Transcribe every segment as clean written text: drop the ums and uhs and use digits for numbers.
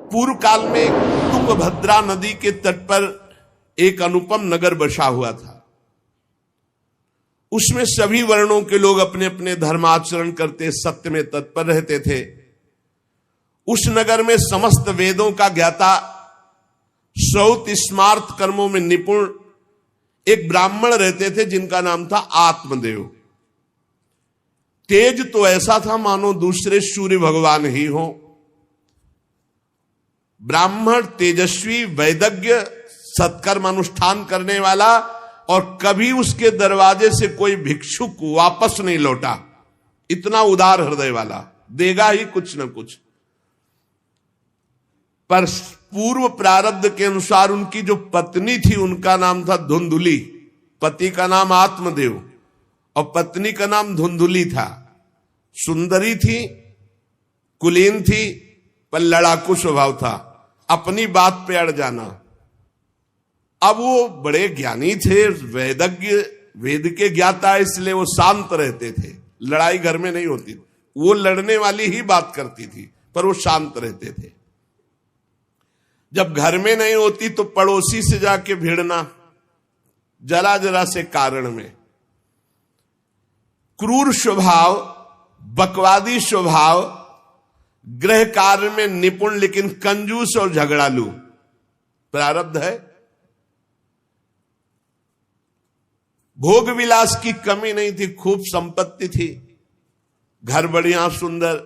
पूर्व काल में तुंगभद्रा नदी के तट पर एक अनुपम नगर बसा हुआ था। उसमें सभी वर्णों के लोग अपने अपने धर्माचरण करते, सत्य में तत्पर रहते थे। उस नगर में समस्त वेदों का ज्ञाता, श्रौत स्मार्त कर्मों में निपुण एक ब्राह्मण रहते थे जिनका नाम था आत्मदेव। तेज तो ऐसा था मानो दूसरे सूर्य भगवान ही हो। ब्राह्मण तेजस्वी, वैदज्ञ, सत्कर्म अनुष्ठान करने वाला, और कभी उसके दरवाजे से कोई भिक्षुक वापस नहीं लौटा। इतना उदार हृदय वाला, देगा ही कुछ न कुछ। पर पूर्व प्रारब्ध के अनुसार उनकी जो पत्नी थी उनका नाम था धुंधुली। पति का नाम आत्मदेव और पत्नी का नाम धुंधुली था। सुंदरी थी, कुलीन थी, पर लड़ाकू स्वभाव था, अपनी बात पे अड़ जाना। अब वो बड़े ज्ञानी थे, वेदज्ञ, वेद के ज्ञाता, इसलिए वो शांत रहते थे। लड़ाई घर में नहीं होती, वो लड़ने वाली ही बात करती थी, पर वो शांत रहते थे। जब घर में नहीं होती तो पड़ोसी से जाके भिड़ना, जरा जरा से कारण में। क्रूर स्वभाव, बकवादी स्वभाव, गृह कार्य में निपुण लेकिन कंजूस और झगड़ालू प्रारब्ध है। भोग विलास की कमी नहीं थी, खूब संपत्ति थी, घर बढ़िया सुंदर,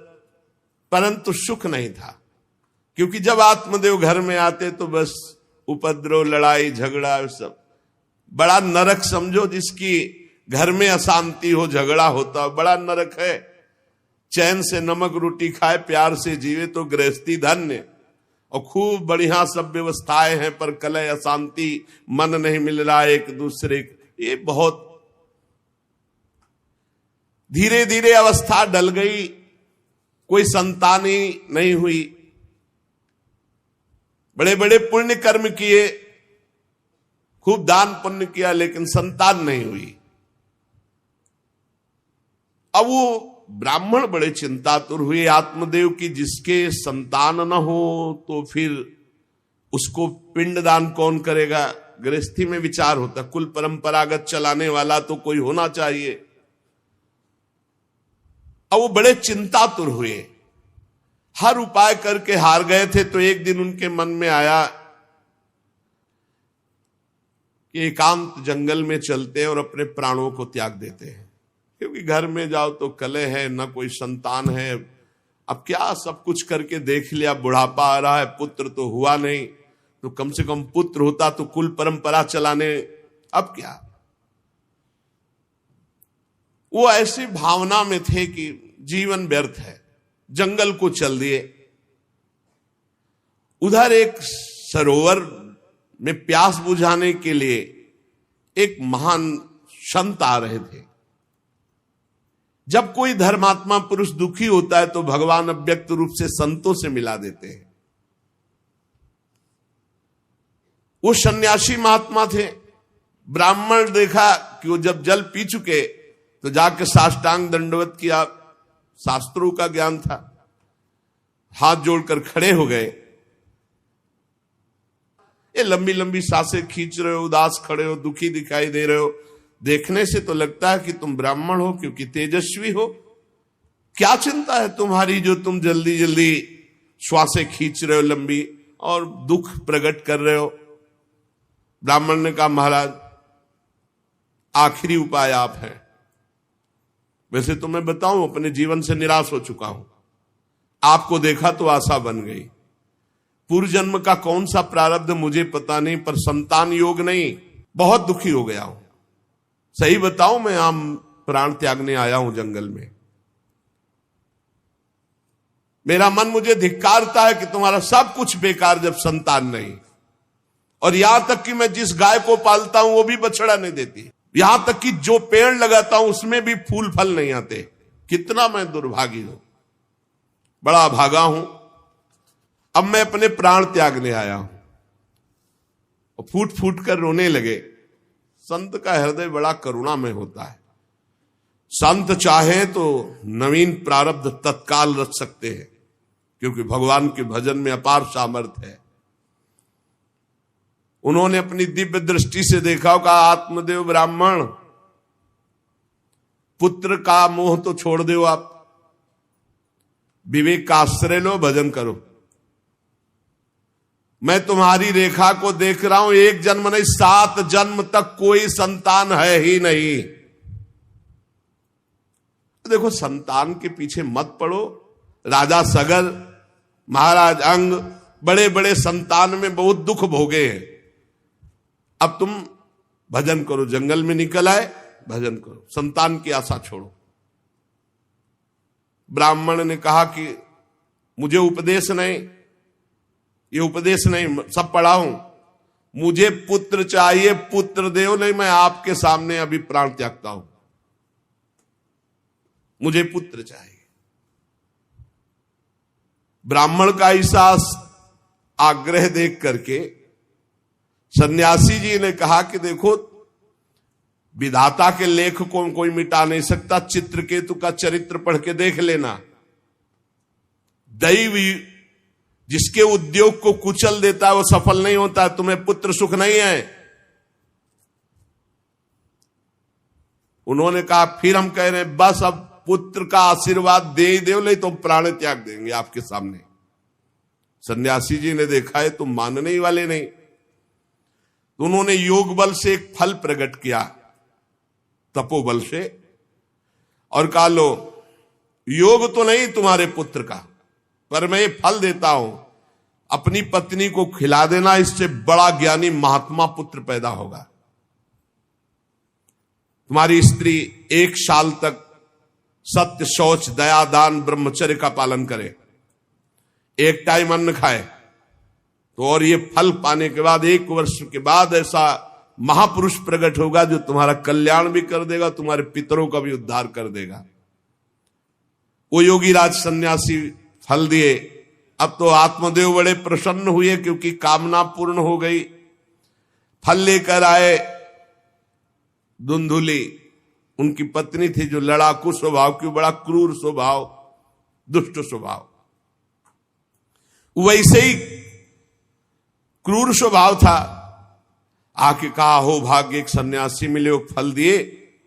परंतु सुख नहीं था। क्योंकि जब आत्मदेव घर में आते तो बस उपद्रव, लड़ाई झगड़ा, सब बड़ा नरक समझो। जिसकी घर में अशांति हो, झगड़ा होता हो, बड़ा नरक है। चैन से नमक रोटी खाए, प्यार से जीवे तो गृहस्थी धन्य। और खूब बढ़िया सब व्यवस्थाएं हैं, पर कलह, अशांति, मन नहीं मिल रहा एक दूसरे, ये बहुत धीरे धीरे अवस्था डल गई। कोई संतान ही नहीं हुई। बड़े बड़े पुण्य कर्म किए, खूब दान पुण्य किया, लेकिन संतान नहीं हुई। अब वो ब्राह्मण बड़े चिंतातुर हुए आत्मदेव की, जिसके संतान न हो तो फिर उसको पिंडदान कौन करेगा। गृहस्थी में विचार होता, कुल परंपरागत चलाने वाला तो कोई होना चाहिए। अब वो बड़े चिंतातुर हुए, हर उपाय करके हार गए थे। तो एक दिन उनके मन में आया कि एकांत जंगल में चलते हैं और अपने प्राणों को त्याग देते हैं। क्योंकि घर में जाओ तो कलह है, न कोई संतान है। अब क्या, सब कुछ करके देख लिया, बुढ़ापा आ रहा है, पुत्र तो हुआ नहीं, तो कम से कम पुत्र होता तो कुल परंपरा चलाने। अब क्या, वो ऐसी भावना में थे कि जीवन व्यर्थ है, जंगल को चल दिए। उधर एक सरोवर में प्यास बुझाने के लिए एक महान संत आ रहे थे। जब कोई धर्मात्मा पुरुष दुखी होता है तो भगवान अव्यक्त रूप से संतों से मिला देते हैं। वो सन्यासी महात्मा थे। ब्राह्मण देखा कि वो जब जल पी चुके तो जाके साष्टांग दंडवत किया, शास्त्रों का ज्ञान था, हाथ जोड़कर खड़े हो गए। ये लंबी लंबी सांसें खींच रहे हो, उदास खड़े हो, दुखी दिखाई दे रहे हो। देखने से तो लगता है कि तुम ब्राह्मण हो, क्योंकि तेजस्वी हो। क्या चिंता है तुम्हारी जो तुम जल्दी जल्दी श्वासें खींच रहे हो लंबी, और दुख प्रकट कर रहे हो। ब्राह्मण ने कहा, महाराज आखिरी उपाय आप हैं। वैसे तो मैं बताऊं, अपने जीवन से निराश हो चुका हूं। आपको देखा तो आशा बन गई। पूर्व जन्म का कौन सा प्रारब्ध मुझे पता नहीं, पर संतान योग नहीं, बहुत दुखी हो गया हूं। सही बताऊं, मैं आम प्राण त्यागने आया हूं जंगल में। मेरा मन मुझे धिक्कारता है कि तुम्हारा सब कुछ बेकार जब संतान नहीं। और यहां तक कि मैं जिस गाय को पालता हूं वो भी बछड़ा नहीं देती। यहां तक कि जो पेड़ लगाता हूं उसमें भी फूल फल नहीं आते। कितना मैं दुर्भागी हूं, बड़ा भागा हूं। अब मैं अपने प्राण त्यागने आया हूं। और फूट फूट कर रोने लगे। संत का हृदय बड़ा करुणा में होता है। संत चाहे तो नवीन प्रारब्ध तत्काल रच सकते हैं, क्योंकि भगवान के भजन में अपार सामर्थ्य है। उन्होंने अपनी दिव्य दृष्टि से देखा, कहा आत्मदेव ब्राह्मण, पुत्र का मोह तो छोड़ दो, आप विवेक का आश्रय लो, भजन करो। मैं तुम्हारी रेखा को देख रहा हूं, एक जन्म नहीं 7 जन्म तक कोई संतान है ही नहीं। देखो, संतान के पीछे मत पड़ो। राजा सगर, महाराज अंग, बड़े बड़े संतान में बहुत दुख भोगे हैं। अब तुम भजन करो, जंगल में निकल आए, भजन करो, संतान की आशा छोड़ो। ब्राह्मण ने कहा कि मुझे उपदेश नहीं, ये उपदेश नहीं, सब पढ़ा हूं, मुझे पुत्र चाहिए, पुत्र देव, नहीं मैं आपके सामने अभी प्राण त्यागता हूं, मुझे पुत्र चाहिए। ब्राह्मण का ऐसा आग्रह देख करके सन्यासी जी ने कहा कि देखो, विधाता के लेख को कोई मिटा नहीं सकता, चित्रकेतु का चरित्र पढ़ के देख लेना। दैव जिसके उद्योग को कुचल देता है वो सफल नहीं होता है। तुम्हें पुत्र सुख नहीं है। उन्होंने कहा फिर हम कह रहे हैं बस अब पुत्र का आशीर्वाद दे ही दो, नहीं तो प्राण त्याग देंगे आपके सामने। सन्यासी जी ने देखा है तुम मानने ही वाले नहीं, तो उन्होंने योग बल से एक फल प्रकट किया, तपोबल से, और कहा लो, योग तो नहीं तुम्हारे पुत्र का, पर मैं ये फल देता हूं, अपनी पत्नी को खिला देना, इससे बड़ा ज्ञानी महात्मा पुत्र पैदा होगा। तुम्हारी स्त्री 1 साल तक सत्य, शौच, दया, दान, ब्रह्मचर्य का पालन करे, एक टाइम अन्न खाए, तो और ये फल पाने के बाद 1 वर्ष के बाद ऐसा महापुरुष प्रकट होगा जो तुम्हारा कल्याण भी कर देगा, तुम्हारे पितरों का भी उद्धार कर देगा। वो योगीराज सन्यासी फल दिए। अब तो आत्मदेव बड़े प्रसन्न हुए क्योंकि कामना पूर्ण हो गई। फल लेकर आए धुंधुली, उनकी पत्नी थी जो लड़ाकू स्वभाव की, बड़ा क्रूर स्वभाव, दुष्ट स्वभाव, वैसे ही क्रूर स्वभाव था। आके कहा हो भाग्य, एक सन्यासी मिले, वो फल दिए,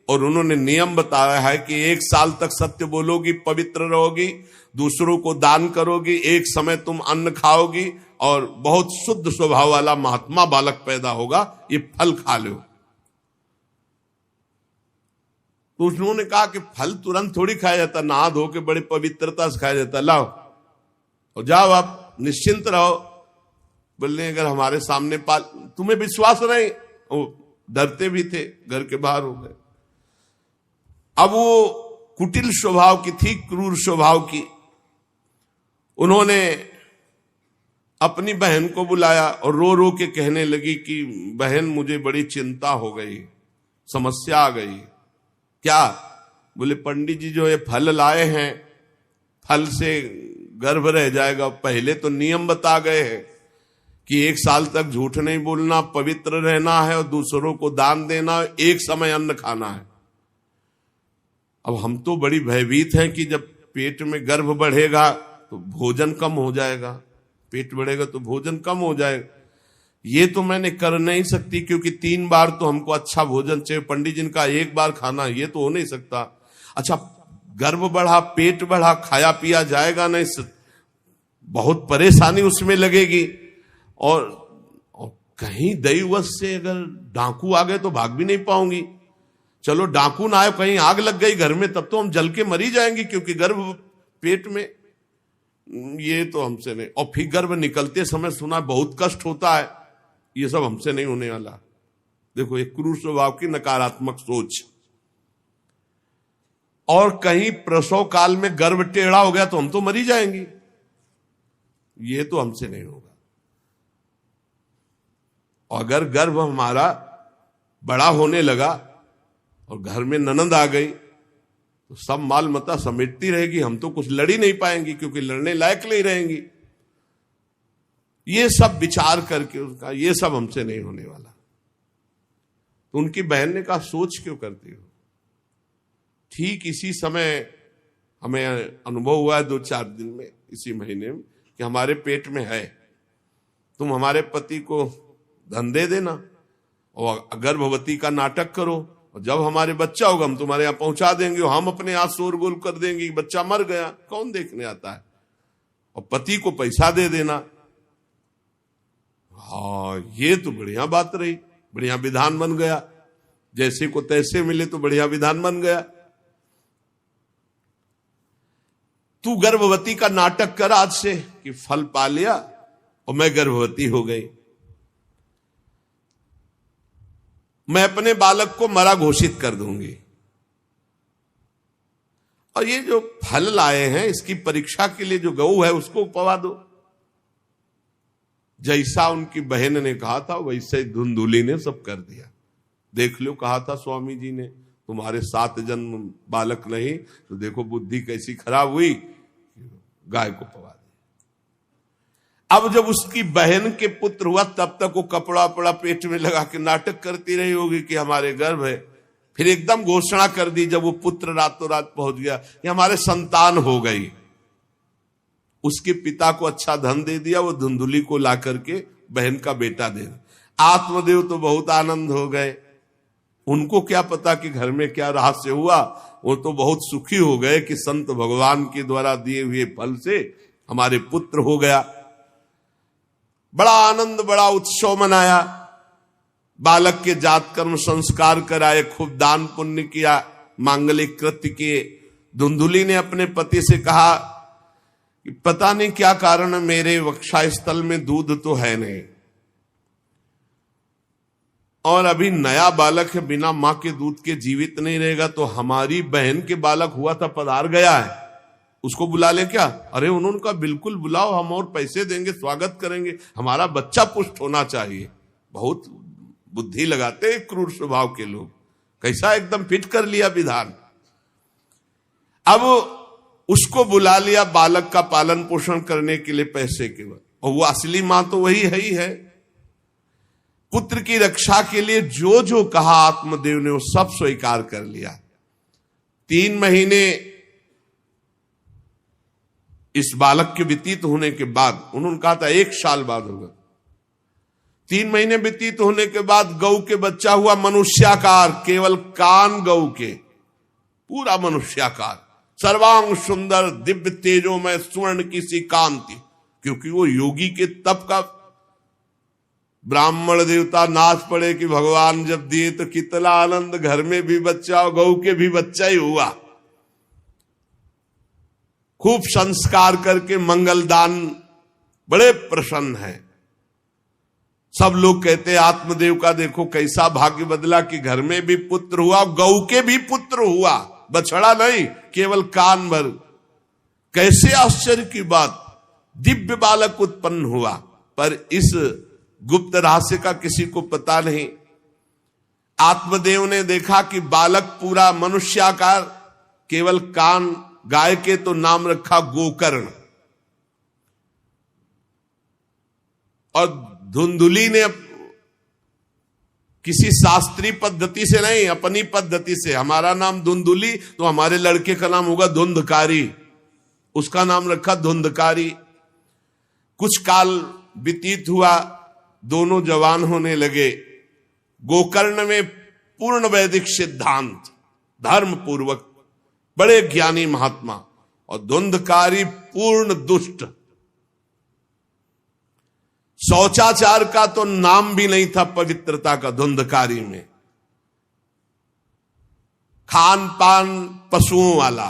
और उन्होंने नियम बताया है कि 1 साल तक सत्य बोलोगी, पवित्र रहोगी, दूसरों को दान करोगी, एक समय तुम अन्न खाओगी, और बहुत शुद्ध स्वभाव वाला महात्मा बालक पैदा होगा, ये फल खा लो। तो उन्होंने कहा कि फल तुरंत थोड़ी खाया जाता, नहा धो के बड़े पवित्रता से खाया जाता, लाओ और जाओ, आप निश्चिंत रहो। बोलने अगर हमारे सामने पाल, तुम्हें विश्वास नहीं, वो डरते भी थे, घर के बाहर हो गए। अब वो कुटिल स्वभाव की थी, क्रूर स्वभाव की। उन्होंने अपनी बहन को बुलाया और रो रो के कहने लगी कि बहन मुझे बड़ी चिंता हो गई, समस्या आ गई। क्या? बोले पंडित जी जो ये फल लाए हैं, फल से गर्भ रह जाएगा। पहले तो नियम बता गए हैं कि 1 साल तक झूठ नहीं बोलना, पवित्र रहना है, और दूसरों को दान देना, एक समय अन्न खाना है। अब हम तो बड़ी भयभीत हैं कि जब पेट में गर्भ बढ़ेगा तो भोजन कम हो जाएगा, पेट बढ़ेगा तो भोजन कम हो जाएगा। ये तो मैंने कर नहीं सकती क्योंकि 3 बार तो हमको अच्छा भोजन चाहिए, पंडित जी का 1 बार खाना, ये तो हो नहीं सकता। अच्छा, गर्भ बढ़ा, पेट बढ़ा, खाया पिया जाएगा नहीं, बहुत परेशानी उसमें लगेगी। और कहीं दैववश से अगर डाकू आ गए तो भाग भी नहीं पाऊंगी। चलो डाकू ना आए, कहीं आग लग गई घर में, तब तो हम जल के मरी जाएंगे क्योंकि गर्भ पेट में, ये तो हमसे नहीं। और फिर गर्भ निकलते समय सुना बहुत कष्ट होता है, ये सब हमसे नहीं होने वाला। देखो एक क्रूर स्वभाव की नकारात्मक सोच। और कहीं प्रसव काल में गर्भ टेढ़ा हो गया तो हम तो मरी जाएंगे, ये तो हमसे नहीं होगा। और अगर गर्भ हमारा बड़ा होने लगा और घर में ननंद आ गई तो सब माल मता समेटती रहेगी, हम तो कुछ लड़ ही नहीं पाएंगी क्योंकि लड़ने लायक नहीं रहेंगी। ये सब विचार करके उसका, ये सब हमसे नहीं होने वाला। तो उनकी बहन ने कहा सोच क्यों करती हो? ठीक इसी समय हमें अनुभव हुआ है 2-4 दिन में, इसी महीने में, कि हमारे पेट में है, तुम हमारे पति को धन दे देना और गर्भवती का नाटक करो, और जब हमारे बच्चा होगा हम तुम्हारे यहाँ पहुंचा देंगे, और हम अपने यहाँ शोरगुल कर देंगे कि बच्चा मर गया, कौन देखने आता है, और पति को पैसा दे देना। हाँ, ये तो बढ़िया बात रही, बढ़िया विधान बन गया, जैसे को तैसे मिले तो बढ़िया विधान बन गया। तू गर्भवती का नाटक कर आज से कि फल पा लिया और मैं गर्भवती हो गई, मैं अपने बालक को मरा घोषित कर दूंगी, और ये जो फल लाए हैं इसकी परीक्षा के लिए जो गऊ है उसको उपवा दो। जैसा उनकी बहन ने कहा था वैसे ही धुंधुली ने सब कर दिया। देख लो, कहा था स्वामी जी ने तुम्हारे 7 जन्म बालक नहीं, तो देखो बुद्धि कैसी खराब हुई, गाय को पवा दिया। अब जब उसकी बहन के पुत्र हुआ तब तक वो कपड़ा वपड़ा पेट में लगा के नाटक करती रही होगी कि हमारे गर्भ है। फिर एकदम घोषणा कर दी जब वो पुत्र रातों रात पहुंच गया कि हमारे संतान हो गई। उसके पिता को अच्छा धन दे दिया, वो धुंधुली को ला करके बहन का बेटा दे दिया। आत्मदेव तो बहुत आनंद हो गए, उनको क्या पता कि घर में क्या रहस्य हुआ, वो तो बहुत सुखी हो गए कि संत भगवान के द्वारा दिए हुए फल से हमारे पुत्र हो गया। बड़ा आनंद, बड़ा उत्सव मनाया, बालक के जात कर्म संस्कार कराए, खूब दान पुण्य किया, मांगलिक कृत्य किए। धुंधुली ने अपने पति से कहा कि पता नहीं क्या कारण, मेरे वक्षा स्थल में दूध तो है नहीं, और अभी नया बालक है, बिना मां के दूध के जीवित नहीं रहेगा, तो हमारी बहन के बालक हुआ था पधार गया है, उसको बुला ले क्या? अरे उन्होंने कहा बिल्कुल बुलाओ, हम और पैसे देंगे, स्वागत करेंगे, हमारा बच्चा पुष्ट होना चाहिए। बहुत बुद्धि लगाते क्रूर स्वभाव के लोग, कैसा एकदम फिट कर लिया विधान। अब उसको बुला लिया बालक का पालन पोषण करने के लिए पैसे के बाद, और वो असली मां तो वही है ही है। पुत्र की रक्षा के लिए जो जो कहा आत्मदेव ने वो सब स्वीकार कर लिया। 3 महीने इस बालक के व्यतीत होने के बाद, उन्होंने कहा था 1 साल बाद होगा, 3 महीने व्यतीत होने के बाद गौ के बच्चा हुआ मनुष्याकार, केवल कान गौ के, पूरा मनुष्याकार, सर्वांग सुंदर, दिव्य तेजोमय, स्वर्ण की सी कांति, क्योंकि वो योगी के तप का। ब्राह्मण देवता नाच पड़े कि भगवान जब दिए तो कितना आनंद, घर में भी बच्चा और गौ के भी बच्चा ही हुआ। खूब संस्कार करके मंगलदान, बड़े प्रसन्न हैं। सब लोग कहते आत्मदेव का देखो कैसा भाग्य बदला कि घर में भी पुत्र हुआ, गौ के भी पुत्र हुआ, बछड़ा नहीं, केवल कान भर। कैसे आश्चर्य की बात, दिव्य बालक उत्पन्न हुआ। पर इस गुप्त रहस्य का किसी को पता नहीं। आत्मदेव ने देखा कि बालक पूरा मनुष्याकार, केवल कान, गाय के तो नाम रखा गोकर्ण। और धुंधुली ने किसी शास्त्रीय पद्धति से नहीं, अपनी पद्धति से, हमारा नाम धुंधुली तो हमारे लड़के का नाम होगा धुंधकारी, उसका नाम रखा धुंधकारी। कुछ काल व्यतीत हुआ, दोनों जवान होने लगे। गोकर्ण में पूर्ण वैदिक सिद्धांत, धर्म पूर्वक, बड़े ज्ञानी महात्मा, और धुंधकारी पूर्ण दुष्ट। शौचाचार का तो नाम भी नहीं था पवित्रता का धुंधकारी में। खान पान पशुओं वाला,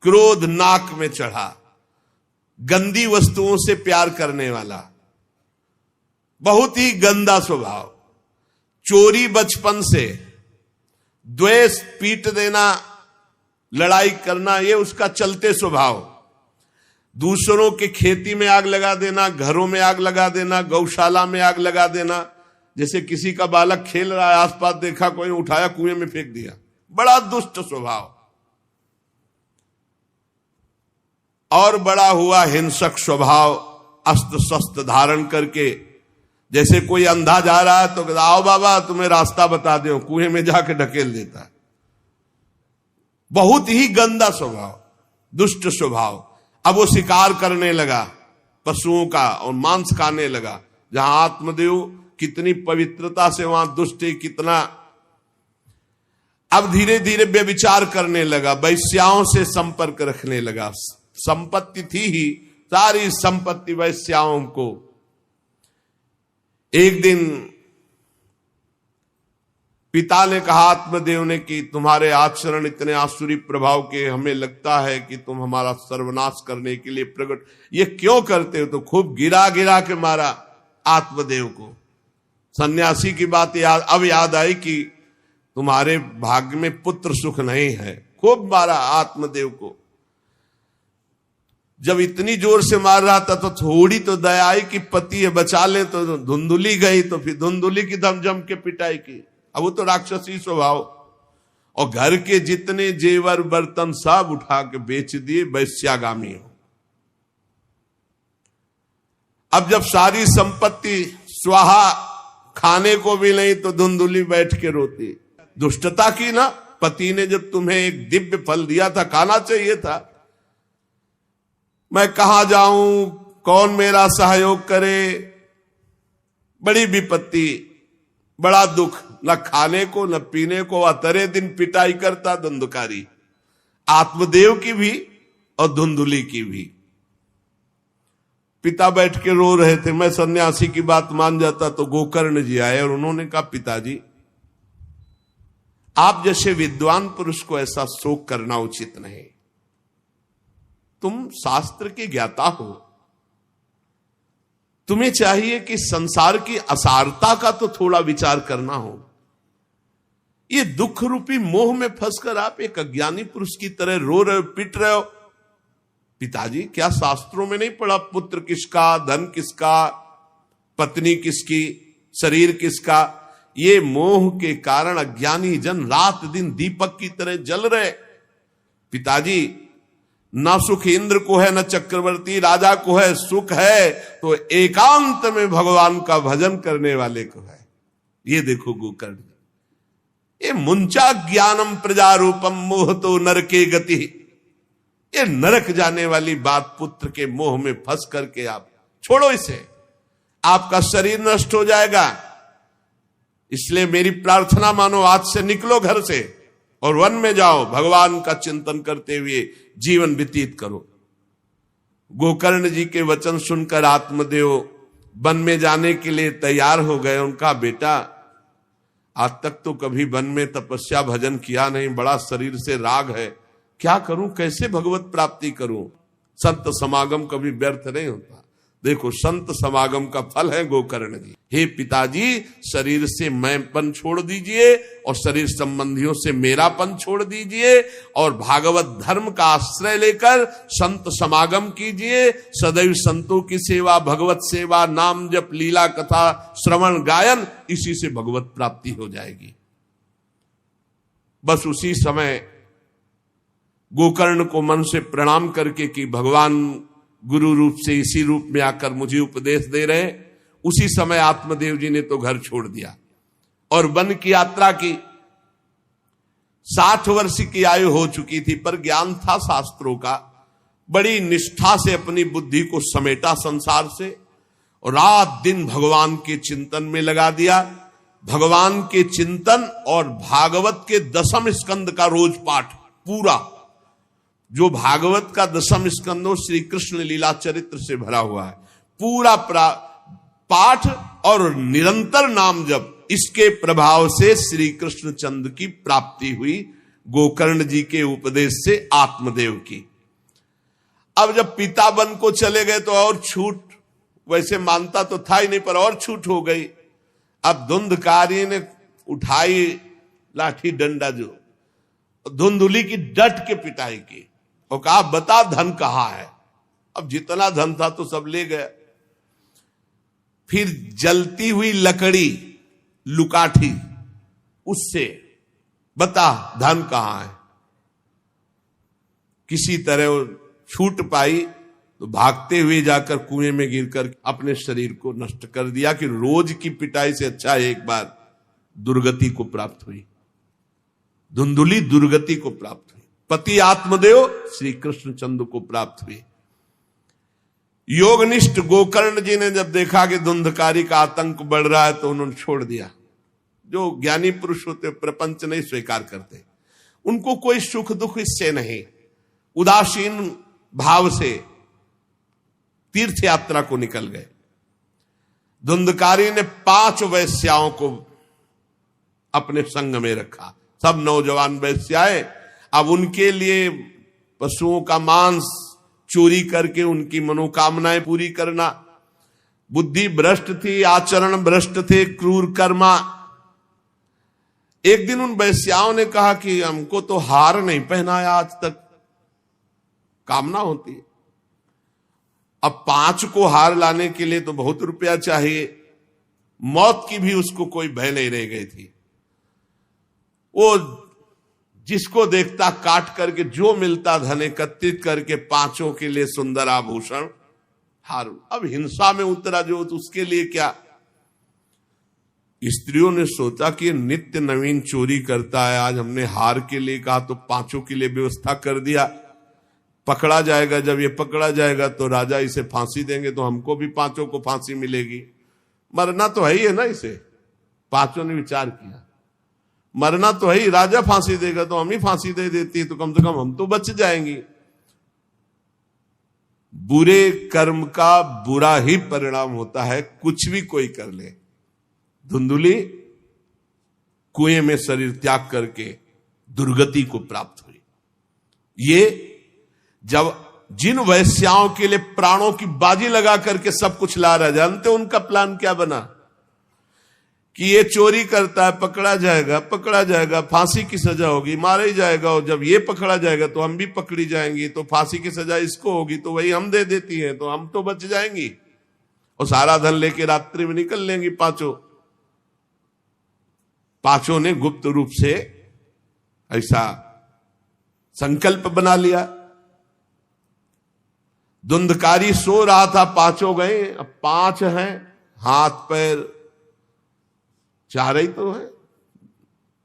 क्रोध नाक में चढ़ा, गंदी वस्तुओं से प्यार करने वाला, बहुत ही गंदा स्वभाव। चोरी बचपन से, द्वेष, पीट देना, लड़ाई करना, ये उसका चलते स्वभाव। दूसरों के खेती में आग लगा देना, घरों में आग लगा देना, गौशाला में आग लगा देना। जैसे किसी का बालक खेल रहा है, आसपास देखा कोई, उठाया कुएं में फेंक दिया, बड़ा दुष्ट स्वभाव। और बड़ा हुआ हिंसक स्वभाव, अस्त्र शस्त्र धारण करके, जैसे कोई अंधा जा रहा है तो आओ बाबा तुम्हें रास्ता बता दो, कुएं में जाके ढकेल देता है। बहुत ही गंदा स्वभाव। दुष्ट स्वभाव। अब वो शिकार करने लगा पशुओं का और मांस खाने लगा। जहां आत्मदेव कितनी पवित्रता से, वहां दुष्ट कितना। अब धीरे धीरे व्यभिचार करने लगा, वैश्याओं से संपर्क रखने लगा। संपत्ति थी ही, सारी संपत्ति वैश्याओं को। एक दिन पिता ने कहा आत्मदेव ने कि तुम्हारे आचरण इतने आसुरी प्रभाव के, हमें लगता है कि तुम हमारा सर्वनाश करने के लिए प्रकट, ये क्यों करते हो? तो खूब गिरा गिरा के मारा आत्मदेव को। सन्यासी की बात अब याद आई कि तुम्हारे भाग्य में पुत्र सुख नहीं है। खूब मारा आत्मदेव को। जब इतनी जोर से मार रहा था तो थोड़ी तो दया आई कि पति है, बचा ले। तो धुंधुली गई, तो फिर धुंधुली की दम जम के पिटाई की। अब वो तो राक्षसी स्वभाव, और घर के जितने जेवर बर्तन सब उठा के बेच दिए, वैश्यागामी हो। अब जब सारी संपत्ति स्वाहा, खाने को भी नहीं, तो धुंधुली बैठ के रोती। दुष्टता की ना, पति ने जब तुम्हें एक दिव्य फल दिया था, खाना चाहिए था। मैं कहां जाऊं, कौन मेरा सहयोग करे, बड़ी विपत्ति, बड़ा दुख, न खाने को न पीने को। अतरे दिन पिटाई करता धुंधकारी, आत्मदेव की भी और धुंधुली की भी। पिता बैठ के रो रहे थे। मैं सन्यासी की बात मान जाता तो गोकर्ण जी आए और उन्होंने कहा पिताजी, आप जैसे विद्वान पुरुष को ऐसा शोक करना उचित नहीं। तुम शास्त्र के ज्ञाता हो, तुम्हें चाहिए कि संसार की असारता का तो थोड़ा विचार करना हो। ये दुख रूपी मोह में फंसकर आप एक अज्ञानी पुरुष की तरह रो रहे हो, पिट रहे हो। पिताजी, क्या शास्त्रों में नहीं पढ़ा पुत्र किसका, धन किसका, पत्नी किसकी, शरीर किसका? ये मोह के कारण अज्ञानी जन रात दिन दीपक की तरह जल रहे। पिताजी, ना सुख इंद्र को है, ना चक्रवर्ती राजा को है। सुख है तो एकांत में भगवान का भजन करने वाले को है। ये देखो गोकर्ण, ये मुंचा ज्ञानम प्रजारूपम मोह तो नरके गति। ये नरक जाने वाली बात, पुत्र के मोह में फंस करके आप छोड़ो इसे, आपका शरीर नष्ट हो जाएगा। इसलिए मेरी प्रार्थना मानो, आज से निकलो घर से और वन में जाओ, भगवान का चिंतन करते हुए जीवन व्यतीत करो। गोकर्ण जी के वचन सुनकर आत्मदेव वन में जाने के लिए तैयार हो गए। उनका बेटा, आज तक तो कभी वन में तपस्या भजन किया नहीं, बड़ा शरीर से राग है, क्या करूं, कैसे भगवत प्राप्ति करूं? संत समागम कभी व्यर्थ नहीं होता। देखो, संत समागम का फल है गोकर्ण जी। हे पिताजी, शरीर से मैंपन छोड़ दीजिए और शरीर संबंधियों से मेरापन छोड़ दीजिए और भागवत धर्म का आश्रय लेकर संत समागम कीजिए। सदैव संतों की सेवा, भगवत सेवा, नाम जप, लीला कथा, श्रवण गायन, इसी से भगवत प्राप्ति हो जाएगी। बस उसी समय गोकर्ण को मन से प्रणाम करके कि भगवान गुरु रूप से इसी रूप में आकर मुझे उपदेश दे रहे, उसी समय आत्मदेव जी ने तो घर छोड़ दिया और वन की यात्रा की। 60 वर्ष की आयु हो चुकी थी, पर ज्ञान था शास्त्रों का। बड़ी निष्ठा से अपनी बुद्धि को समेटा संसार से और रात दिन भगवान के चिंतन में लगा दिया। भगवान के चिंतन और भागवत के 10वें स्कंद का रोज पाठ पूरा, जो भागवत का 10वां स्कंदो श्री कृष्ण लीला चरित्र से भरा हुआ है, पूरा पाठ और निरंतर नाम जप, इसके प्रभाव से श्री कृष्ण चंद्र की प्राप्ति हुई गोकर्ण जी के उपदेश से आत्मदेव की। अब जब पिता वन को चले गए तो और छूट, वैसे मानता तो था ही नहीं, पर और छूट हो गई। अब धुंधकारी ने उठाई लाठी डंडा, जो धुंधुली की डट के पिटाई की और कहा बता धन कहां है। अब जितना धन था तो सब ले गया। फिर जलती हुई लकड़ी, लुकाठी, उससे बता धन कहां है। किसी तरह छूट पाई तो भागते हुए जाकर कुएं में गिरकर अपने शरीर को नष्ट कर दिया कि रोज की पिटाई से अच्छा एक बार दुर्गति को प्राप्त हुई। धुंधुली दुर्गति को प्राप्त हुई। पति आत्मदेव श्री कृष्णचंद्र को प्राप्त हुए। योगनिष्ठ गोकर्ण जी ने जब देखा कि धुंधकारी का आतंक बढ़ रहा है तो उन्होंने छोड़ दिया। जो ज्ञानी पुरुष होते प्रपंच नहीं स्वीकार करते, उनको कोई सुख दुख इससे नहीं, उदासीन भाव से तीर्थ यात्रा को निकल गए। धुंधकारी ने 5 वैश्याओं को अपने संग में रखा, सब नौजवान वैश्याएं। अब उनके लिए पशुओं का मांस चोरी करके उनकी मनोकामनाएं पूरी करना, बुद्धि भ्रष्ट थी, आचरण भ्रष्ट थे, क्रूर कर्मा। एक दिन उन वैश्याओं ने कहा कि हमको तो हार नहीं पहनाया आज तक, कामना होती है। अब 5 को हार लाने के लिए तो बहुत रुपया चाहिए, मौत की भी उसको कोई भय नहीं रह गई थी। वो जिसको देखता काट करके जो मिलता धन एकत्रित करके 5 के लिए सुंदर आभूषण हार। अब हिंसा में उतरा जो, तो उसके लिए क्या। स्त्रियों ने सोचा कि नित्य नवीन चोरी करता है, आज हमने हार के लिए कहा तो 5 के लिए व्यवस्था कर दिया, पकड़ा जाएगा। जब ये पकड़ा जाएगा तो राजा इसे फांसी देंगे, तो हमको भी 5 को फांसी मिलेगी। मरना तो है ही है ना इसे। 5 ने विचार किया, मरना तो है ही, राजा फांसी देगा तो हम ही फांसी दे देती, तो कम से कम हम तो बच जाएंगी। बुरे कर्म का बुरा ही परिणाम होता है, कुछ भी कोई कर ले। धुंधुली कुएं में शरीर त्याग करके दुर्गति को प्राप्त हुई। ये जब जिन वैश्याओं के लिए प्राणों की बाजी लगा करके सब कुछ ला रहा, जानते उनका प्लान क्या बना कि ये चोरी करता है, पकड़ा जाएगा, फांसी की सजा होगी, मारा ही जाएगा, और जब ये पकड़ा जाएगा तो हम भी पकड़ी जाएंगी, तो फांसी की सजा इसको होगी, तो वही हम दे देती है, तो हम तो बच जाएंगी और सारा धन लेके रात्रि में निकल लेंगी 5 ने गुप्त रूप से ऐसा संकल्प बना लिया। धुंधकारी सो रहा था, 5 गए। अब 5 हैं, हाथ पैर 4 ही तो है,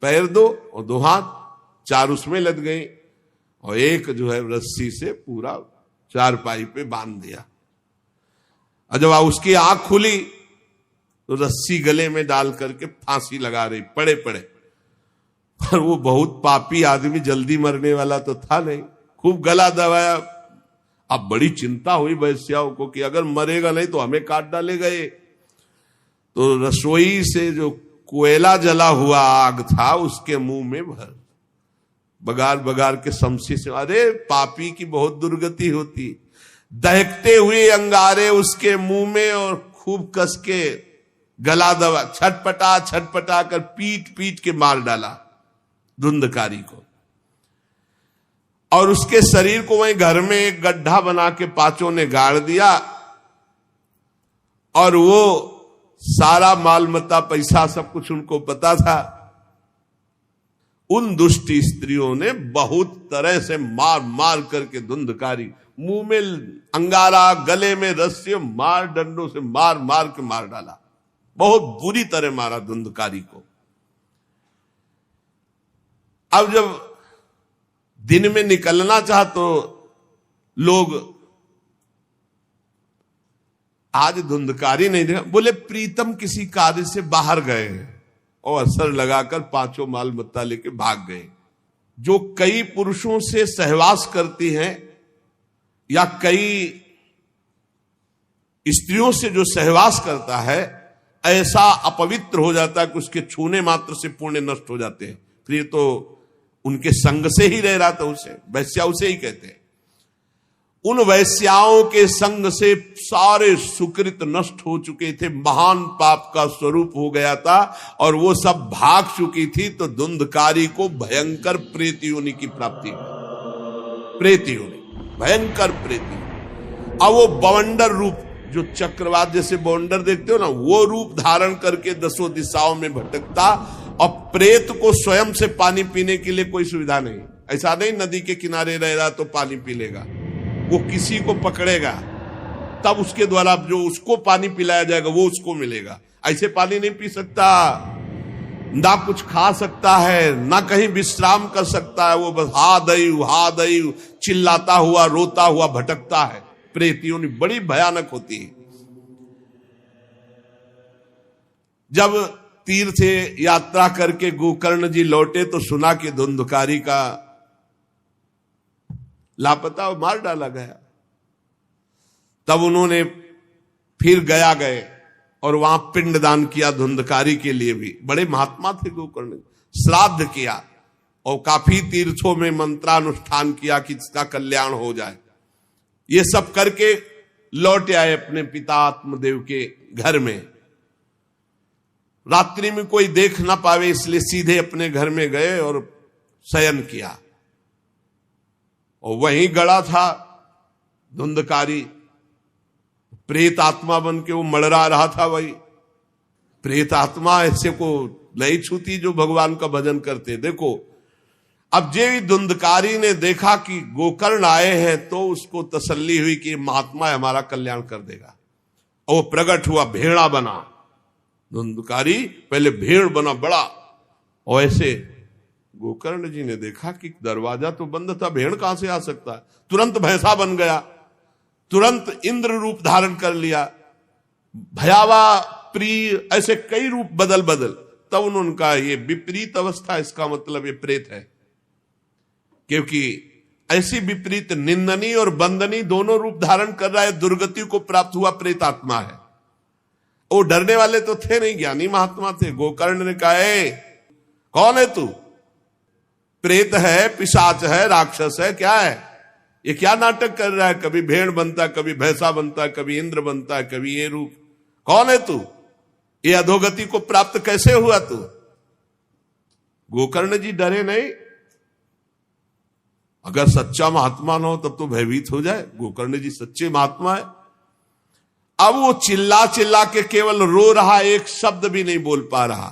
पैर 2 और 2 हाथ, 4 उसमें लग गए, और एक जो है रस्सी से पूरा चारपाई पे बांध दिया। और जब उसकी आंख खुली तो रस्सी गले में डाल करके फांसी लगा रही, पड़े पर वो बहुत पापी आदमी, जल्दी मरने वाला तो था नहीं, खूब गला दबाया। अब बड़ी चिंता हुई वैश्याओं को कि अगर मरेगा नहीं तो हमें काट डालेगा ये। तो रसोई से जो कोयला जला हुआ आग था उसके मुंह में भर, बगार के शमशी से, अरे पापी की बहुत दुर्गति होती। दहकते हुए अंगारे उसके मुंह में और खूब कस के गला दबा, छटपटा कर पीट के मार डाला धुंधकारी को। और उसके शरीर को वहीं घर में एक गड्ढा बना के 5 ने गाड़ दिया, और वो सारा माल मता पैसा सब कुछ उनको पता था। उन दुष्ट स्त्रियों ने बहुत तरह से मार करके धुंधकारी, मुंह में अंगारा, गले में रस्सी, मार डंडों से मार के मार डाला। बहुत बुरी तरह मारा धुंधकारी को। अब जब दिन में निकलना चाह तो लोग, आज धुंधकारी नहीं देखा, बोले प्रीतम किसी कार्य से बाहर गए और असर लगाकर 5 माल मत्ता लेके भाग गए। जो कई पुरुषों से सहवास करती हैं या कई स्त्रियों से जो सहवास करता है, ऐसा अपवित्र हो जाता है कि उसके छूने मात्र से पुण्य नष्ट हो जाते हैं। फिर तो उनके संग से ही रह रहा था, उसे वैश्या उसे ही कहते हैं। उन वैश्याओं के संग से सारे सुकृत नष्ट हो चुके थे, महान पाप का स्वरूप हो गया था, और वो सब भाग चुकी थी। तो धुंधकारी को भयंकर प्रेत योनि की प्राप्ति हुई, प्रेत योनि, भयंकर प्रेत योनि। अब वो बवंडर रूप, जो चक्रवात जैसे बवंडर देखते हो ना, वो रूप धारण करके 10 दिशाओं में भटकता। और प्रेत को स्वयं से पानी पीने के लिए कोई सुविधा नहीं, ऐसा नहीं नदी के किनारे रह रहा तो पानी पी लेगा, वो किसी को पकड़ेगा तब उसके द्वारा जो उसको पानी पिलाया जाएगा वो उसको मिलेगा, ऐसे पानी नहीं पी सकता। ना कुछ खा सकता है, ना कहीं विश्राम कर सकता है, वो बस हा दई चिल्लाता हुआ रोता हुआ भटकता है। प्रेत योनि बड़ी भयानक होती है। जब तीर्थ यात्रा करके गोकर्ण जी लौटे तो सुना कि धुंधकारी का लापता और मार डाला गया। तब उन्होंने फिर गया गए और वहां पिंडदान किया धुंधकारी के लिए भी। बड़े महात्मा थे गोकर्ण, श्राद्ध किया और काफी तीर्थों में मंत्रानुष्ठान किया कि इसका कल्याण हो जाए। ये सब करके लौट आए अपने पिता आत्मदेव के घर में। रात्रि में कोई देख ना पावे इसलिए सीधे अपने घर में गए और शयन किया। और वहीं गड़ा था धुंधकारी, प्रेत आत्मा बन के वो मड़रा रहा था। वही प्रेत आत्मा ऐसे को नहीं छूती जो भगवान का भजन करते। देखो, अब जे धुंधकारी ने देखा कि गोकर्ण आए हैं तो उसको तसल्ली हुई कि महात्मा हमारा कल्याण कर देगा। और वो प्रकट हुआ, भेड़ा बना। धुंधकारी पहले भेड़ बना बड़ा, और ऐसे गोकर्ण जी ने देखा कि दरवाजा तो बंद था, भेड़ कहां से आ सकता है। तुरंत भैंसा बन गया, तुरंत इंद्र रूप धारण कर लिया, भयावा प्रिय, ऐसे कई रूप बदल तब उन्होंने कहा ये विपरीत अवस्था, इसका मतलब ये प्रेत है। क्योंकि ऐसी विपरीत निंदनीय और बंदनीय दोनों रूप धारण कर रहा है, दुर्गति को प्राप्त हुआ प्रेत आत्मा है। वो डरने वाले तो थे नहीं, ज्ञानी महात्मा थे। गोकर्ण ने कहा, कौन है तू? प्रेत है, पिशाच है, राक्षस है, क्या है ये? क्या नाटक कर रहा है? कभी भेड़ बनता, कभी भैंसा बनता, कभी इंद्र बनता, कभी ये रूप। कौन है तू? ये अधोगति को प्राप्त कैसे हुआ तू? गोकर्ण जी डरे नहीं। अगर सच्चा महात्मा न हो तब तो भयभीत हो जाए। गोकर्ण जी सच्चे महात्मा है। अब वो चिल्ला चिल्ला के केवल रो रहा, एक शब्द भी नहीं बोल पा रहा।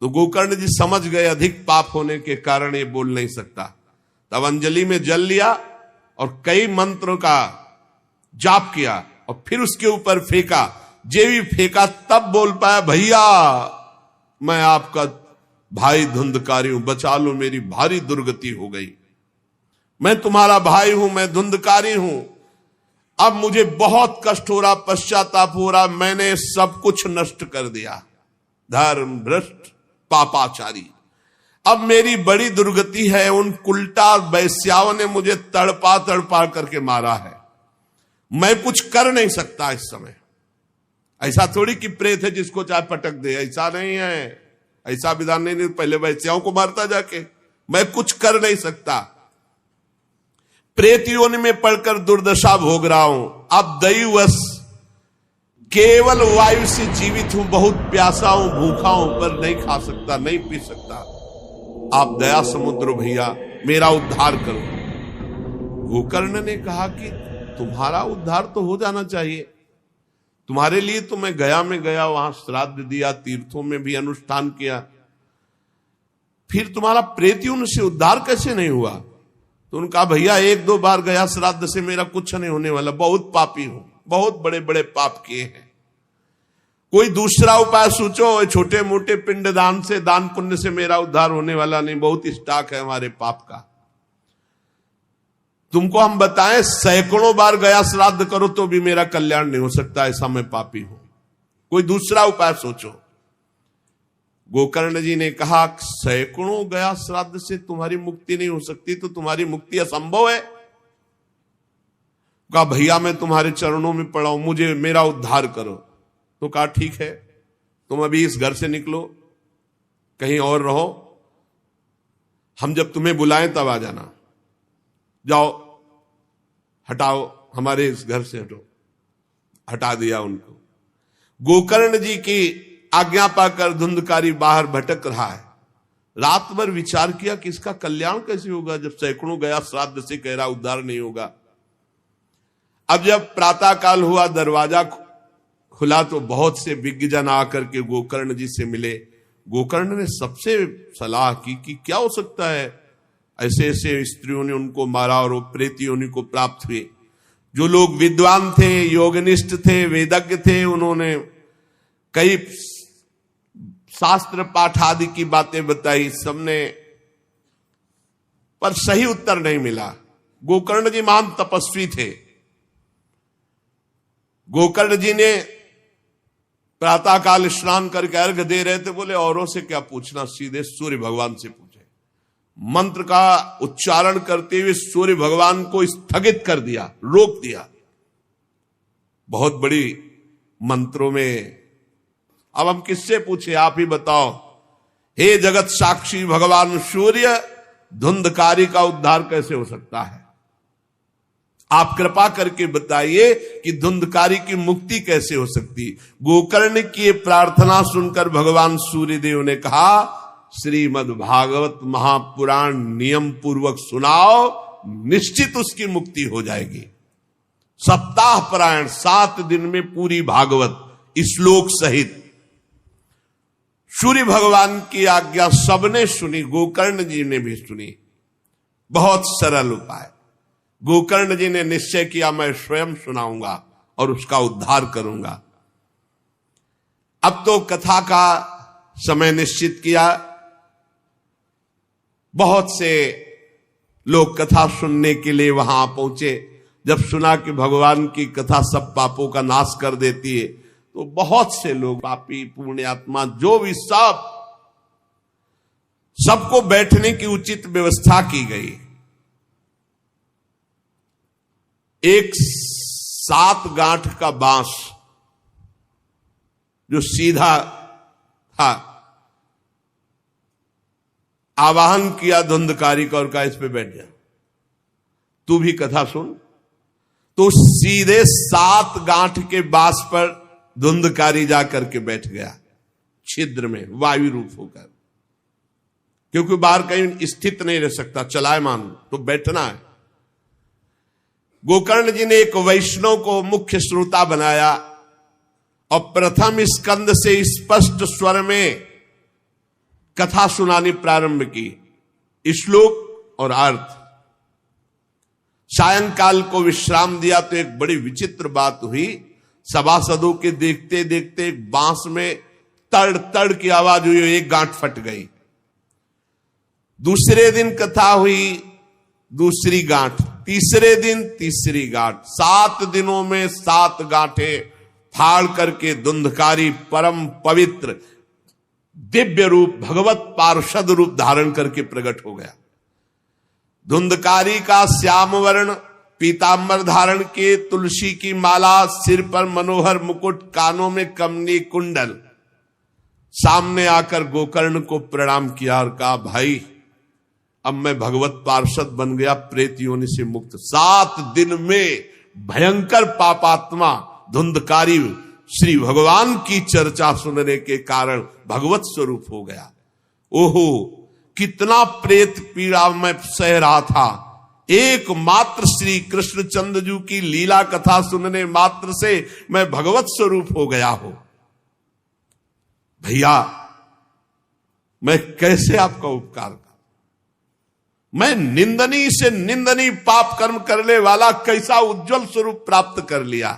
तो गोकर्ण जी समझ गए अधिक पाप होने के कारण ये बोल नहीं सकता। तब अंजलि में जल लिया और कई मंत्रों का जाप किया और फिर उसके ऊपर फेंका। जे भी फेंका तब बोल पाया, भैया मैं आपका भाई धुंधकारी हूं, बचा लो, मेरी भारी दुर्गति हो गई। मैं तुम्हारा भाई हूं, मैं धुंधकारी हूं। अब मुझे बहुत कष्ट हो रहा, पश्चाताप हो रहा, मैंने सब कुछ नष्ट कर दिया, धर्म भ्रष्ट पापाचारी। अब मेरी बड़ी दुर्गति है, उन उल्टा वैश्याओं ने मुझे तड़पा तड़पा करके मारा है, मैं कुछ कर नहीं सकता इस समय। ऐसा थोड़ी कि प्रेत है जिसको चाहे पटक दे, ऐसा नहीं है, ऐसा विधान नहीं। पहले वैश्याओं को मारता जाके, मैं कुछ कर नहीं सकता। प्रेत योनि में पड़कर दुर्दशा भोग रहा हूं। अब दैववश केवल वायु से जीवित हूं, बहुत प्यासा हूं, भूखा हूं, पर नहीं खा सकता, नहीं पी सकता। आप दया समुद्र भैया मेरा उद्धार करो। गोकर्ण ने कहा कि तुम्हारा उद्धार तो हो जाना चाहिए, तुम्हारे लिए तो मैं गया में गया, वहां श्राद्ध दिया, तीर्थों में भी अनुष्ठान किया, फिर तुम्हारा प्रेत योनि से उद्धार कैसे नहीं हुआ? तो उन्होंने कहा, भैया एक दो बार गया श्राद्ध से मेरा कुछ नहीं होने वाला, बहुत पापी हूं, बहुत बड़े बड़े पाप किए हैं। कोई दूसरा उपाय सोचो, छोटे मोटे पिंडदान से, दान पुण्य से मेरा उद्धार होने वाला नहीं, बहुत स्टॉक है हमारे पाप का। तुमको हम बताएं, सैकड़ों बार गया श्राद्ध करो तो भी मेरा कल्याण नहीं हो सकता, ऐसा मैं पापी हूं, कोई दूसरा उपाय सोचो। गोकर्ण जी ने कहा, सैकड़ों गया श्राद्ध से तुम्हारी मुक्ति नहीं हो सकती, तो तुम्हारी मुक्ति असंभव है। कहा, भैया मैं तुम्हारे चरणों में पड़ा हूं, मुझे मेरा उद्धार करो। तो कहा, ठीक है, तुम अभी इस घर से निकलो, कहीं और रहो, हम जब तुम्हें बुलाएं तब आ जाना। जाओ, हटाओ, हमारे इस घर से हटो। हटा दिया उनको। गोकर्ण जी की आज्ञा पाकर धुंधकारी बाहर भटक रहा है। रात भर विचार किया कि इसका कल्याण कैसे होगा, जब सैकड़ों गया श्राद्ध से कह रहा उद्धार नहीं होगा। अब जब प्रातः काल हुआ, दरवाजा खुला तो बहुत से विज्ञजन आकर के गोकर्ण जी से मिले। गोकर्ण ने सबसे सलाह की कि क्या हो सकता है, ऐसे ऐसे स्त्रियों ने उनको मारा और वो प्रेत योनि को प्राप्त हुए। जो लोग विद्वान थे, योगनिष्ठ थे, वेदज्ञ थे, उन्होंने कई शास्त्र पाठ आदि की बातें बताई सबने, पर सही उत्तर नहीं मिला। गोकर्ण जी महान तपस्वी थे। गोकर्ण जी ने प्रातःकाल स्नान करके अर्घ दे रहे थे, बोले औरों से क्या पूछना, सीधे सूर्य भगवान से पूछे। मंत्र का उच्चारण करते हुए सूर्य भगवान को स्थगित कर दिया, रोक दिया। बहुत बड़ी मंत्रों में। अब हम किससे पूछे, आप ही बताओ। हे जगत साक्षी भगवान सूर्य, धुंधकारी का उद्धार कैसे हो सकता है? आप कृपा करके बताइए कि धुंधकारी की मुक्ति कैसे हो सकती। गोकर्ण की प्रार्थना सुनकर भगवान सूर्यदेव ने कहा, श्रीमद् भागवत महापुराण नियम पूर्वक सुनाओ, निश्चित उसकी मुक्ति हो जाएगी। सप्ताह पारायण 7 दिन में पूरी भागवत श्लोक सहित। सूर्य भगवान की आज्ञा सबने सुनी, गोकर्ण जी ने भी सुनी। बहुत सरल उपाय। गोकर्ण जी ने निश्चय किया, मैं स्वयं सुनाऊंगा और उसका उद्धार करूंगा। अब तो कथा का समय निश्चित किया। बहुत से लोग कथा सुनने के लिए वहां पहुंचे। जब सुना कि भगवान की कथा सब पापों का नाश कर देती है, तो बहुत से लोग, पापी पुण्यात्मा जो भी, सबको बैठने की उचित व्यवस्था की गई। एक 7 गांठ का बांस जो सीधा था, आवाहन किया धुंधकारी का और कहा, इस पे बैठ जा, तू भी कथा सुन। तो सीधे 7 गांठ के बांस पर धुंधकारी जाकर के बैठ गया, छिद्र में वायु रूप होकर। क्योंकि बाहर कहीं स्थित नहीं रह सकता, चलायमान तो बैठना है। गोकर्ण जी ने एक वैष्णव को मुख्य श्रोता बनाया और प्रथम स्कंद से स्पष्ट स्वर में कथा सुनानी प्रारंभ की, श्लोक और अर्थ। सायंकाल को विश्राम दिया तो एक बड़ी विचित्र बात हुई। सभासदों के देखते देखते एक बांस में तड़ तड़ की आवाज हुई, एक गांठ फट गई। दूसरे दिन कथा हुई, दूसरी गांठ, तीसरे दिन तीसरी गांठ। 7 दिनों में 7 गांठें फाड़ करके धुंधकारी परम पवित्र दिव्य रूप, भगवत पार्षद रूप धारण करके प्रकट हो गया। धुंधकारी का श्याम वर्ण पीतांबर धारण के, तुलसी की माला, सिर पर मनोहर मुकुट, कानों में कमनी कुंडल, सामने आकर गोकर्ण को प्रणाम किया और कहा, भाई अब मैं भगवत पार्षद बन गया, प्रेत योनि से मुक्त। 7 दिन में भयंकर पापात्मा धुंधकारी श्री भगवान की चर्चा सुनने के कारण भगवत स्वरूप हो गया। ओहो, कितना प्रेत पीड़ा मैं सह रहा था, एकमात्र श्री कृष्णचंद्र जी की लीला कथा सुनने मात्र से मैं भगवत स्वरूप हो गया हूं। भैया, मैं कैसे आपका उपकार करूं? मैं निंदनीय से निंदनीय पाप कर्म करने वाला कैसा उज्जवल स्वरूप प्राप्त कर लिया।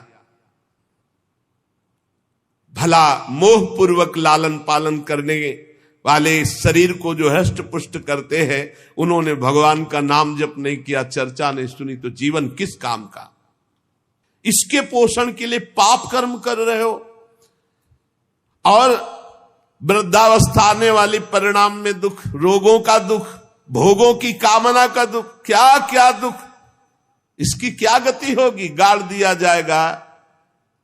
भला मोह पूर्वक लालन पालन करने वाले शरीर को जो हष्ट पुष्ट करते हैं, उन्होंने भगवान का नाम जप नहीं किया, चर्चा नहीं सुनी, तो जीवन किस काम का? इसके पोषण के लिए पाप कर्म कर रहे हो और वृद्धावस्था आने वाली परिणाम में दुख, रोगों का दुख, भोगों की कामना का दुख, क्या क्या दुख, इसकी क्या गति होगी? गाड़ दिया जाएगा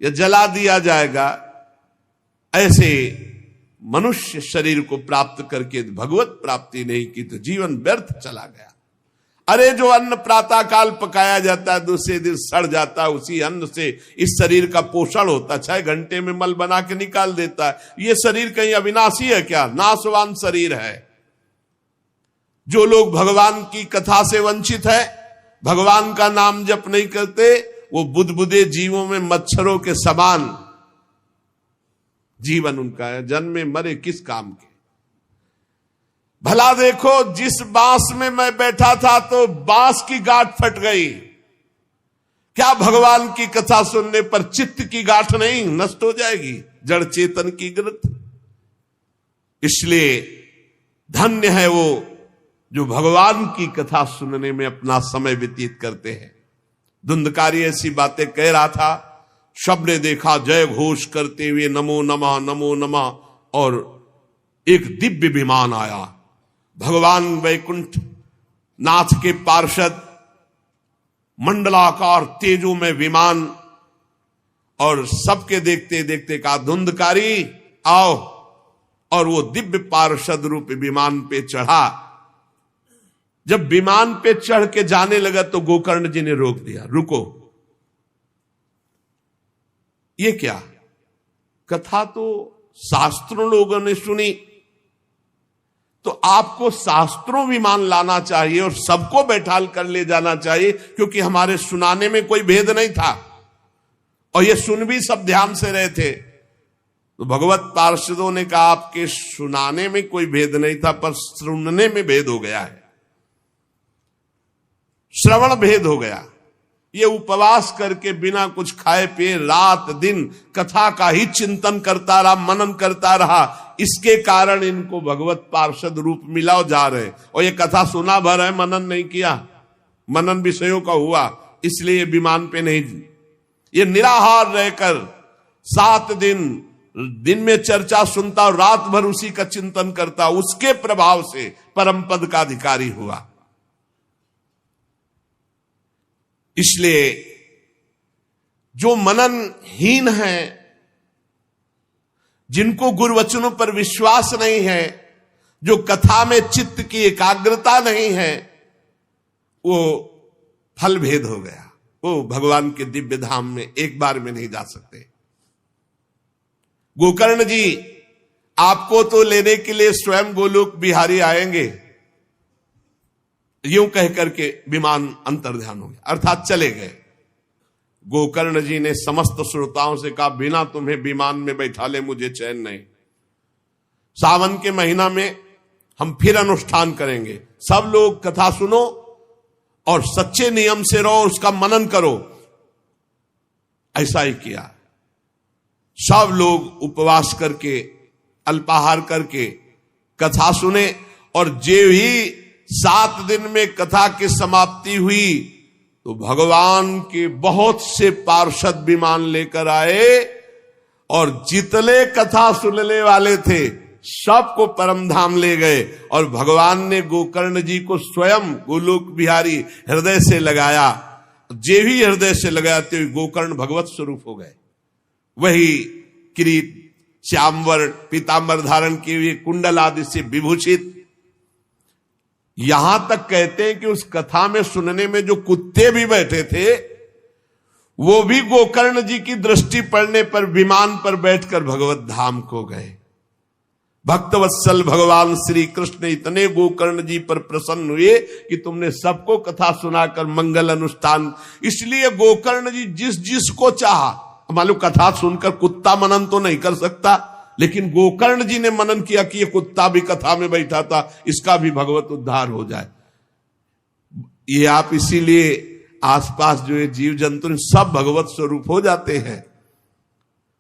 या जला दिया जाएगा। ऐसे मनुष्य शरीर को प्राप्त करके भगवत प्राप्ति नहीं की तो जीवन व्यर्थ चला गया। अरे जो अन्न प्रातः काल पकाया जाता है, दूसरे दिन सड़ जाता है, उसी अन्न से इस शरीर का पोषण होता, 6 घंटे में मल बना के निकाल देता है। ये शरीर कहीं अविनाशी है क्या? नाशवान शरीर है। जो लोग भगवान की कथा से वंचित है, भगवान का नाम जप नहीं करते, वो बुदबुदे जीवों में मच्छरों के समान जीवन उनका है। जन्मे मरे किस काम के? भला देखो, जिस बांस में मैं बैठा था तो बांस की गांठ फट गई, क्या भगवान की कथा सुनने पर चित्त की गांठ नहीं नष्ट हो जाएगी? जड़ चेतन की ग्रंथ। इसलिए धन्य है वो जो भगवान की कथा सुनने में अपना समय व्यतीत करते हैं। धुंधकारी ऐसी बातें कह रहा था, सबने देखा जय घोष करते हुए नमो नमः नमो नमः, और एक दिव्य विमान आया। भगवान वैकुंठ नाथ के पार्षद, मंडलाकार तेजो में विमान, और सबके देखते देखते कहा धुंधकारी आओ, और वो दिव्य पार्षद रूप विमान पे चढ़ा। जब विमान पे चढ़ के जाने लगा तो गोकर्ण जी ने रोक दिया, रुको, ये क्या? कथा तो शास्त्रों लोगों ने सुनी, तो आपको शास्त्रों विमान लाना चाहिए और सबको बैठाल कर ले जाना चाहिए, क्योंकि हमारे सुनाने में कोई भेद नहीं था और ये सुन भी सब ध्यान से रहे थे। तो भगवत पार्षदों ने कहा आपके सुनाने में कोई भेद नहीं था, पर सुनने में भेद हो गया है, श्रवण भेद हो गया। ये उपवास करके बिना कुछ खाए पिए रात दिन कथा का ही चिंतन करता रहा, मनन करता रहा, इसके कारण इनको भगवत पार्षद रूप मिला और जा रहे। और ये कथा सुना भर है, मनन नहीं किया, मनन विषयों का हुआ, इसलिए विमान पे नहीं। ये निराहार रहकर 7 दिन में चर्चा सुनता और रात भर उसी का चिंतन करता, उसके प्रभाव से परम पद का अधिकारी हुआ। इसलिए जो मननहीन है, जिनको गुरुवचनों पर विश्वास नहीं है, जो कथा में चित्त की एकाग्रता नहीं है, वो फल भेद हो गया, वो भगवान के दिव्य धाम में एक बार में नहीं जा सकते। गोकर्ण जी आपको तो लेने के लिए स्वयं गोलोक बिहारी आएंगे, यूं कह करके विमान अंतर्ध्यान हो गया, अर्थात चले गए। गोकर्ण जी ने समस्त श्रोताओं से कहा बिना तुम्हें विमान में बैठा ले मुझे चैन नहीं। सावन के महीना में हम फिर अनुष्ठान करेंगे, सब लोग कथा सुनो और सच्चे नियम से रहो, उसका मनन करो। ऐसा ही किया, सब लोग उपवास करके अल्पाहार करके कथा सुने, और जे ही 7 दिन में कथा की समाप्ति हुई तो भगवान के बहुत से पार्षद विमान लेकर आए, और जितने कथा सुनने वाले थे सबको परम धाम ले गए। और भगवान ने गोकर्ण जी को स्वयं गोलोक बिहारी हृदय से लगाया, जे भी हृदय से लगाते हुए गोकर्ण भगवत स्वरूप हो गए। वही किरीट श्यामवर पीतांबर धारण किए हुए, कुंडल आदि से विभूषित। यहां तक कहते हैं कि उस कथा में सुनने में जो कुत्ते भी बैठे थे, वो भी गोकर्ण जी की दृष्टि पड़ने पर विमान पर बैठकर भगवत धाम को गए। भक्तवत्सल भगवान श्री कृष्ण इतने गोकर्ण जी पर प्रसन्न हुए कि तुमने सबको कथा सुनाकर मंगल अनुष्ठान। इसलिए गोकर्ण जी जिस जिसको चाहा, मालूम कथा सुनकर कुत्ता मनन तो नहीं कर सकता, लेकिन गोकर्ण जी ने मनन किया कि ये कुत्ता भी कथा में बैठा था, इसका भी भगवत उद्धार हो जाए। ये आप इसीलिए आसपास जो ये जीव जंतु सब भगवत स्वरूप हो जाते हैं।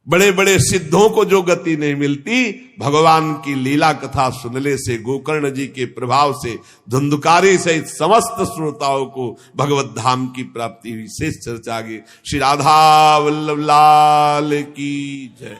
बड़े बड़े सिद्धों को जो गति नहीं मिलती, भगवान की लीला कथा सुनने से, गोकर्ण जी के प्रभाव से धुंधकारी सहित समस्त श्रोताओं को भगवत धाम की प्राप्ति हुई। शेष चर्चा आगे। श्री राधा वल्लभ लाल की जय।